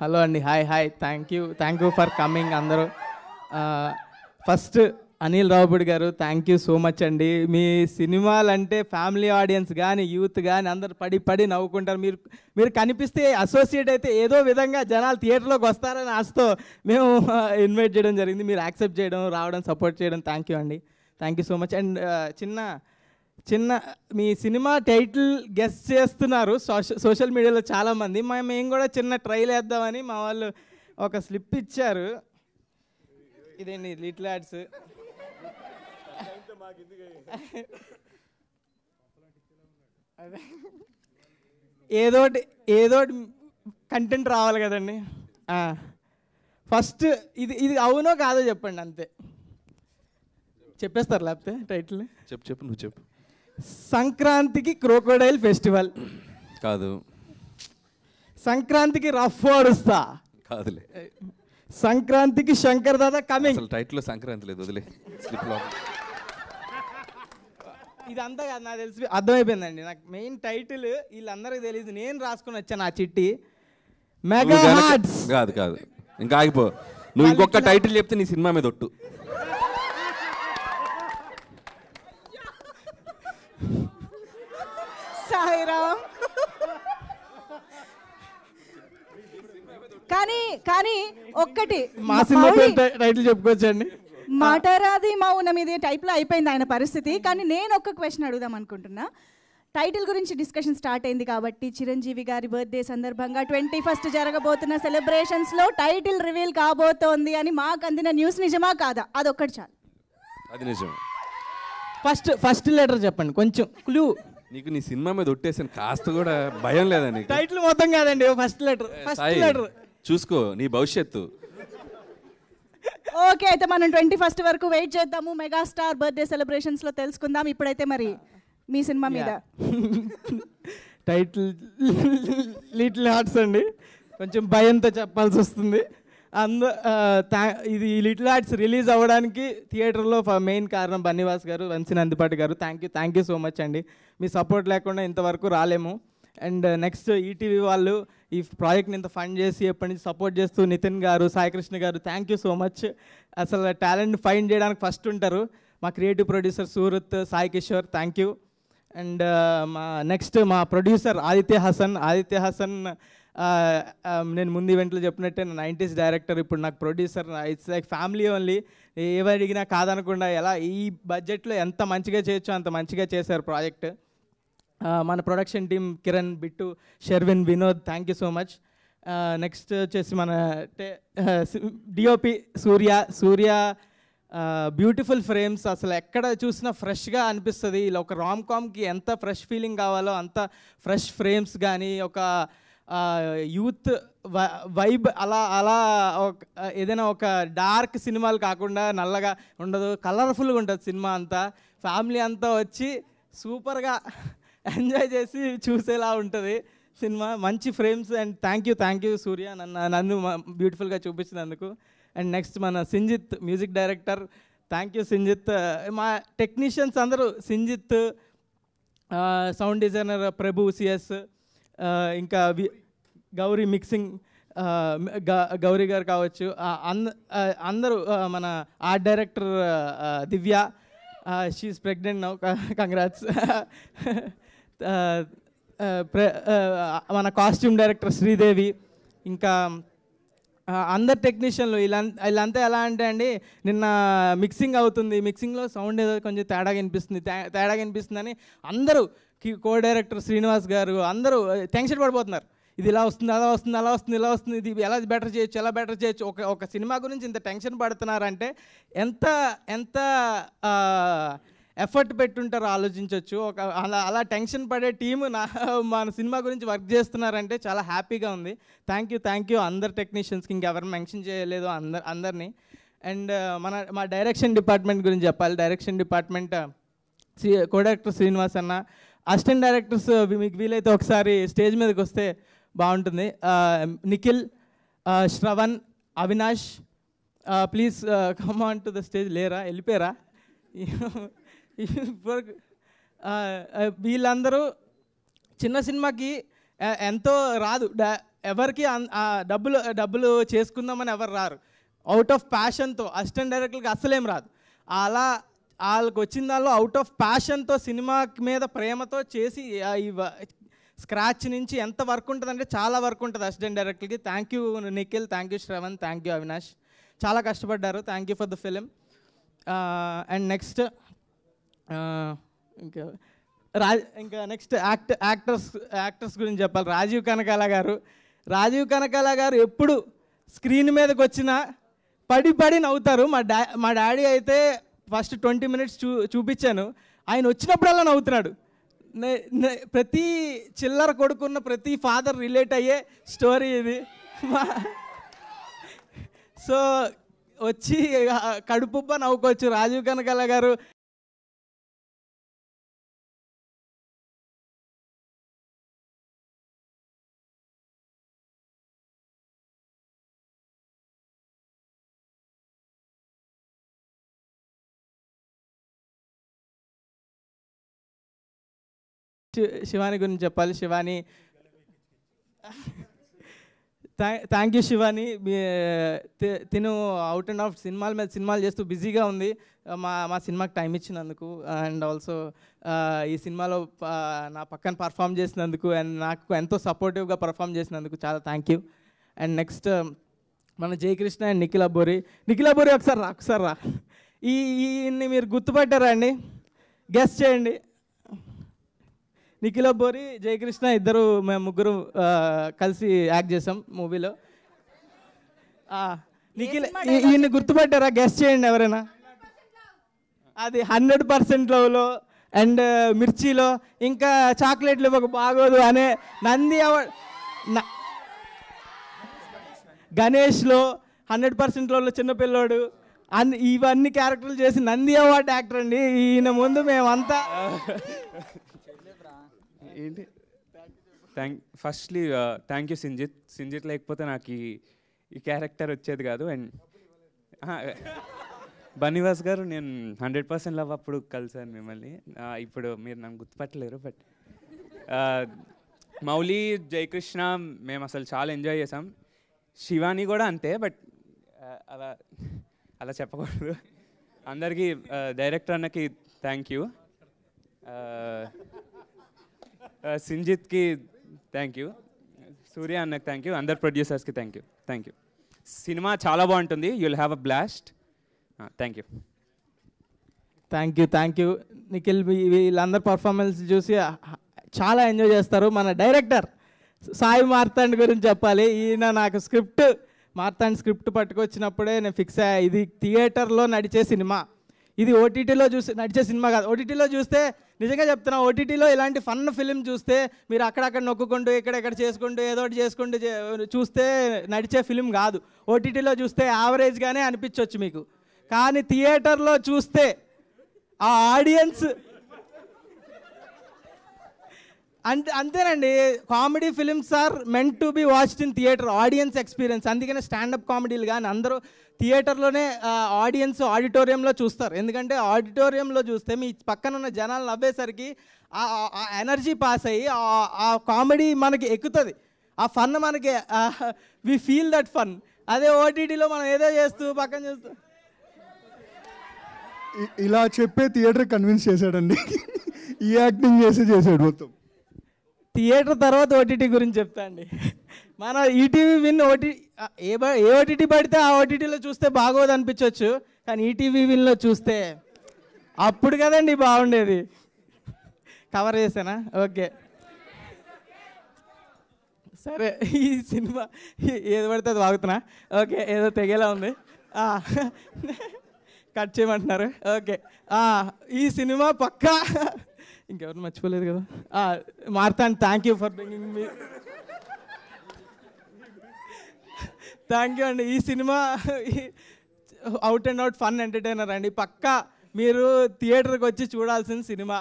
Hello అండి, hi thank you for coming అందరూ. First Anil Ravipudi గారు, థ్యాంక్ యూ సో మచ్ అండి. మీ సినిమాలు అంటే ఫ్యామిలీ ఆడియన్స్ కానీ యూత్ కానీ అందరు పడి నవ్వుకుంటారు. మీరు కనిపిస్తే అసోసియేట్ అయితే ఏదో విధంగా జనాలు థియేటర్లోకి వస్తారని ఆశతో మేము ఇన్వైట్ చేయడం జరిగింది. మీరు యాక్సెప్ట్ చేయడం, రావడం, సపోర్ట్ చేయడం థ్యాంక్ యూ అండి. Thank you so much. And చిన్న మీ సినిమా టైటిల్ గెస్ చేస్తున్నారు సోషల్ మీడియాలో చాలామంది. మేము కూడా చిన్న ట్రైల్ వేద్దామని మా వాళ్ళు ఒక స్లిప్ ఇచ్చారు. ఇదేంటి లిటిల్ యాడ్స్. ఏదోటి కంటెంట్ రావాలి కదండి. ఫస్ట్ ఇది అవునో కాదో చెప్పండి, అంతే. చెప్పేస్తారు లేకపోతే టైటిల్. చెప్పు నువ్వు చెప్పు. సంక్రాంతికి క్రోకోడైల్ ఫెస్టివల్ కాదు. సంక్రాంతికి రఫ్ ఓడుస్తా కాదులే. సంక్రాంతికి శంకర్ దాదా కమింగ్. అసలు టైటిల్లో సంక్రాంతి లేదు, వదిలే. స్లిప్లో ఇదంతా కాదు, నాకు తెలిసి అర్థమైపోయిందండి. నాకు మెయిన్ టైటిల్ వీళ్ళందరికీ తెలియదు, నేను రాసుకుని వచ్చాను ఆ చిట్టి. Mega hearts. కాదు ఇంకా ఆగిపో. నువ్వు ఇంకొక టైటిల్ చెప్తే నీ సినిమా మీద ఒట్టు. సాయిరామ్. కానీ ఒక్కటి మా సినిమా టైటిల్ చెప్పుకోవచ్చండి. మాటరాది మౌనం ఇది టైప్లో అయిపోయింది ఆయన పరిస్థితి. కానీ నేను ఒక్క క్వశ్చన్ అడుగుదాం అనుకుంటున్నా. టైటిల్ గురించి డిస్కషన్ స్టార్ట్ అయింది కాబట్టి చిరంజీవి గారి బర్త్డే సందర్భంగా 21st జరగబోతున్న సెలబ్రేషన్స్లో టైటిల్ రివీల్ కాబోతోంది అని మాకు అందిన న్యూస్ నిజమా కాదా? అదొక్కటి చాలు. అది నిజం. ఫస్ట్ లెటర్ చెప్పండి, కొంచెం క్లూ. నీకు నీ సినిమా మీద ఒట్టేసాను, కాస్త కూడా భయం లేదా నీకు? టైటిల్ మొత్తం కాదండి, ఫస్ట్ లెటర్ చూసుకో నీ భవిష్యత్తు. ఓకే, అయితే మనం 21st వరకు వెయిట్ చేద్దాము. మెగాస్టార్ బర్త్డే సెలబ్రేషన్స్లో తెలుసుకుందాం. ఇప్పుడైతే మరి మీ సినిమా మీద టైటిల్ లిటిల్ హార్ట్స్ అండి. కొంచెం భయంతో చెప్పాల్సి వస్తుంది. ఇది లిటిల్ హార్ట్స్ రిలీజ్ అవ్వడానికి థియేటర్లో మెయిన్ కారణం బన్నీవాస్ గారు, వంశీ నందిపాటి గారు. థ్యాంక్ యూ సో మచ్ అండి. మీ సపోర్ట్ లేకుండా ఇంతవరకు రాలేము. అండ్ నెక్స్ట్ ఈటీవీ వాళ్ళు ఈ ప్రాజెక్ట్ని ఇంత ఫండ్ చేసి ఎప్పటి నుంచి సపోర్ట్ చేస్తూ నితిన్ గారు, సాయికృష్ణ గారు, థ్యాంక్ యూ సో మచ్. అసలు టాలెంట్ ఫైండ్ చేయడానికి ఫస్ట్ ఉంటారు. మా creative producer Surat, Sai Kishore, thank you. And మా ప్రొడ్యూసర్ ఆదిత్య హసన్ నేను ముందు ఈవెంట్లో చెప్పినట్టే 90s డైరెక్టర్, ఇప్పుడు నాకు producer. It's like family only. ఏవి అడిగినా కాదనకుండా ఎలా ఈ బడ్జెట్లో ఎంత మంచిగా చేయొచ్చో అంత మంచిగా చేశారు ప్రాజెక్ట్. మన production team Kiran, Bittu, Sherwin, Vinod, thank you so much. Next వచ్చేసి మన డిఓపి సూర్య బ్యూటిఫుల్ ఫ్రేమ్స్. అసలు ఎక్కడ చూసినా ఫ్రెష్గా అనిపిస్తుంది. ఇలా ఒక రామ్ కామ్కి ఎంత ఫ్రెష్ ఫీలింగ్ కావాలో అంత ఫ్రెష్ ఫ్రేమ్స్ కానీ, ఒక యూత్ వైబ్ అలా ఏదైనా ఒక డార్క్ సినిమాలు కాకుండా నల్లగా ఉండదు, కలర్ఫుల్గా ఉంటుంది సినిమా అంతా. ఫ్యామిలీ అంతా వచ్చి సూపర్గా ఎంజాయ్ చేసి చూసేలా ఉంటుంది సినిమా. మంచి ఫ్రేమ్స్. అండ్ థ్యాంక్ యూ సూర్య నన్ను బ్యూటిఫుల్గా చూపించినందుకు. అండ్ నెక్స్ట్ మన Sinjith music director, thank you Sinjith. మా టెక్నీషియన్స్ అందరూ సింజిత్, సౌండ్ డిజైనర్ ప్రభు సిఎస్, ఇంకా గౌరీ మిక్సింగ్ గౌరీ గారు కావచ్చు, అందరూ మన ఆర్ట్ డైరెక్టర్ దివ్య, షీఈస్ ప్రెగ్నెంట్ నౌ, కంగ్రాట్స్. మన కాస్ట్యూమ్ డైరెక్టర్ శ్రీదేవి, ఇంకా అందరు టెక్నీషియన్లు వీళ్ళంతా ఎలా అంటే అండి, నిన్న మిక్సింగ్ అవుతుంది, మిక్సింగ్లో సౌండ్ ఏదో కొంచెం తేడాగా వినిపిస్తుందని అందరూ కో డైరెక్టర్ శ్రీనివాస్ గారు అందరూ టెన్షన్ పడిపోతున్నారు. ఇది ఇలా వస్తుంది, అలా వస్తుంది, ఇది ఎలా బెటర్ చేయొచ్చు. ఒక సినిమా గురించి ఇంత టెన్షన్ పడుతున్నారంటే ఎంత ఎఫర్ట్ పెట్టుంటారో ఆలోచించవచ్చు. అలా టెన్షన్ పడే టీము మన సినిమా గురించి వర్క్ చేస్తున్నారంటే చాలా హ్యాపీగా ఉంది. థ్యాంక్ యూ అందరు టెక్నీషియన్స్కి, ఇంకెవరు మెన్షన్ చేయలేదు అందరినీ. అండ్ మా డైరెక్షన్ డిపార్ట్మెంట్ గురించి చెప్పాలి. Direction department co director Srinivas అన్న, అసిస్టెంట్ డైరెక్టర్స్ మీకు వీలైతే ఒకసారి స్టేజ్ మీదకి వస్తే బాగుంటుంది. Nikhil, Shravan, Avinash, please come on to the stage. లేరా, వెళ్ళిపోయారా? వీళ్ళందరూ చిన్న సినిమాకి ఎంతో రాదు, ఎవరికి డబ్బులు చేసుకుందామని ఎవరు రారు. అవుట్ ఆఫ్ ప్యాషన్తో అసిస్టెంట్ డైరెక్టర్కి అస్సలేం రాదు. అలా వాళ్ళకి వచ్చిన దానిలో అవుట్ ఆఫ్ ప్యాషన్తో సినిమా మీద ప్రేమతో చేసి స్క్రాచ్ నుంచి ఎంత వర్క్ ఉంటుందంటే చాలా వర్క్ ఉంటుంది అసిస్టెంట్ డైరెక్టర్కి. Thank you Nikhil, thank you Shravan, thank you Avinash, చాలా కష్టపడ్డారు. Thank you for the film. And next ఇంకా నెక్స్ట్ యాక్టర్స్ గురించి చెప్పాలి. రాజీవ్ కనకాల గారు ఎప్పుడు స్క్రీన్ మీదకి వచ్చినా పడి నవ్వుతారు. మా డాడీ అయితే ఫస్ట్ 20 minutes చూపించాను, ఆయన వచ్చినప్పుడల్లా నవ్వుతున్నాడు. ప్రతి చిల్లర కొడుకున్న ప్రతి ఫాదర్ రిలేట్ అయ్యే స్టోరీ ఇది. సో వచ్చి కడుపుబ్బ నవ్వుకోవచ్చు. రాజీవ్ కనకాల గారు శివాని గురించి చెప్పాలి. Shivani, thank you Shivani. తిను అవుట్ అండ్ అవుట్ సినిమాల మీద సినిమాలు చేస్తూ బిజీగా ఉంది. మా సినిమాకి టైం ఇచ్చినందుకు అండ్ ఆల్సో ఈ సినిమాలో నా పక్కన పర్ఫామ్ చేసినందుకు అండ్ నాకు ఎంతో సపోర్టివ్గా పర్ఫామ్ చేసినందుకు చాలా థ్యాంక్ యూ. అండ్ నెక్స్ట్ మన జయకృష్ణ అండ్ నిఖిల్ అబ్బోరి ఒకసారి రా. ఈయన్ని మీరు గుర్తుపట్టారా అండి? గెస్ట్ చేయండి. నిఖిల్ అబ్బోరి, జయకృష్ణ ఇద్దరు, మేము ముగ్గురు కలిసి యాక్ట్ చేసాం మూవీలో. నిఖిల్ ఈయన్ని గుర్తుపట్టారా? గెస్ట్ చేయండి ఎవరైనా. అది 100% లవ్లో అండ్ మిర్చిలో, ఇంకా చాక్లెట్లు ఇవ్వక బాగోదు అనే నంది అవార్డ్, గణేష్లో 100% లవ్లో చిన్నపిల్లోడు, ఇవన్నీ క్యారెక్టర్లు చేసి నంది అవార్డ్ యాక్టర్ అండి. ఈయన ముందు మేమంతా ఏంటి ఫస్ట్లీ థ్యాంక్ యూ సింజిత్ లేకపోతే నాకు ఈ క్యారెక్టర్ వచ్చేది కాదు. అండ్ బన్నివాస్ గారు, నేను 100% లవ్ అప్పుడు కలిసాను మిమ్మల్ని. ఇప్పుడు మీరు నన్ను గుర్తుపట్టలేరు, బట్ మౌలి, జయకృష్ణ మేము అసలు చాలా ఎంజాయ్ చేసాం. శివాని కూడా అంతే, బట్ అలా చెప్పకూడదు. అందరికీ డైరెక్టర్ అన్నకి థ్యాంక్ యూ, సింజిత్కి థ్యాంక్ యూ, సూర్య అన్నకి థ్యాంక్ యూ, అందరు ప్రొడ్యూసర్స్కి థ్యాంక్ యూ. సినిమా చాలా బాగుంటుంది. You will have a blast. Thank you. Nikhil, వీళ్ళందరూ పర్ఫార్మెన్స్ చూసి చాలా ఎంజాయ్ చేస్తారు. మన డైరెక్టర్ సాయి మార్తాండ్ గురించి చెప్పాలి. ఈయన నాకు మార్తాండ్ స్క్రిప్ట్ పట్టుకొచ్చినప్పుడే నేను ఫిక్స్ అయ్యా, ఇది థియేటర్లో నడిచే సినిమా, ఇది ఓటీటీలో నడిచే సినిమా కాదు. ఓటీటీలో చూస్తే నిజంగా చెప్తున్నా, ఓటీటీలో ఇలాంటి ఫన్ ఫిలిం చూస్తే మీరు అక్కడక్కడ నొక్కుంటూ ఇక్కడెక్కడ చేసుకుంటూ ఏదో ఒకటి చేసుకుంటూ చూస్తే నడిచే ఫిలిం కాదు. ఓటీటీలో చూస్తే యావరేజ్గానే అనిపించవచ్చు మీకు, కానీ థియేటర్లో చూస్తే ఆ ఆడియన్స్ అంతేనండి. Comedy films are meant to be watched in theatre, audience experience. అందుకనే స్టాండప్ కామెడీలు కానీ అందరూ థియేటర్లోనే ఆడిటోరియంలో చూస్తారు. ఎందుకంటే ఆడిటోరియంలో చూస్తే మీ పక్కన ఉన్న జనాలు నవ్వేసరికి ఆ ఎనర్జీ పాస్ అయ్యి ఆ కామెడీ మనకి ఎక్కుతుంది, ఆ ఫన్ మనకి వి ఫీల్ దట్ ఫన్. అదే ఓటీటీలో మనం ఏదో చేస్తూ పక్కన చూస్తూ ఇలా చెప్పే థియేటర్ కన్విన్స్ చేశాడండి. ఈ యాక్టింగ్ చేసాడు మొత్తం. థియేటర్ తర్వాత ఓటీటీ గురించి చెప్తా అండి. మన ఈటీవీ విన్ ఏ ఓటీటీ పడితే ఆ ఓటీటీలో చూస్తే బాగోదు అనిపించవచ్చు, కానీ ఈటీవీ విన్లో చూస్తే అప్పుడు కదండి బాగుండేది. కవర్ చేసానా? ఓకే, సరే. ఈ సినిమా ఏది పడితే అది వాగుతున్నా. ఓకే, ఏదో తెగేలా ఉంది, కట్ చేయమంటున్నారు. ఓకే, ఈ సినిమా పక్కా ఇంకెవరు మర్చిపోలేదు కదా. Marthand, thank you for bringing me. Thank you అండి. ఈ cinema out and out fun entertainer అండి. పక్కా మీరు థియేటర్కి వచ్చి చూడాల్సిన సినిమా.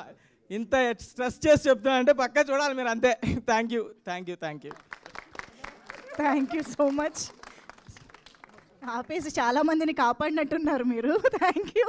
ఇంత స్ట్రెస్ చేసి చెప్తున్నా అంటే పక్కా చూడాలి మీరు, అంతే. Thank you so much. ఆపేసి చాలా మందిని కాపాడినట్టున్నారు మీరు. Thank you.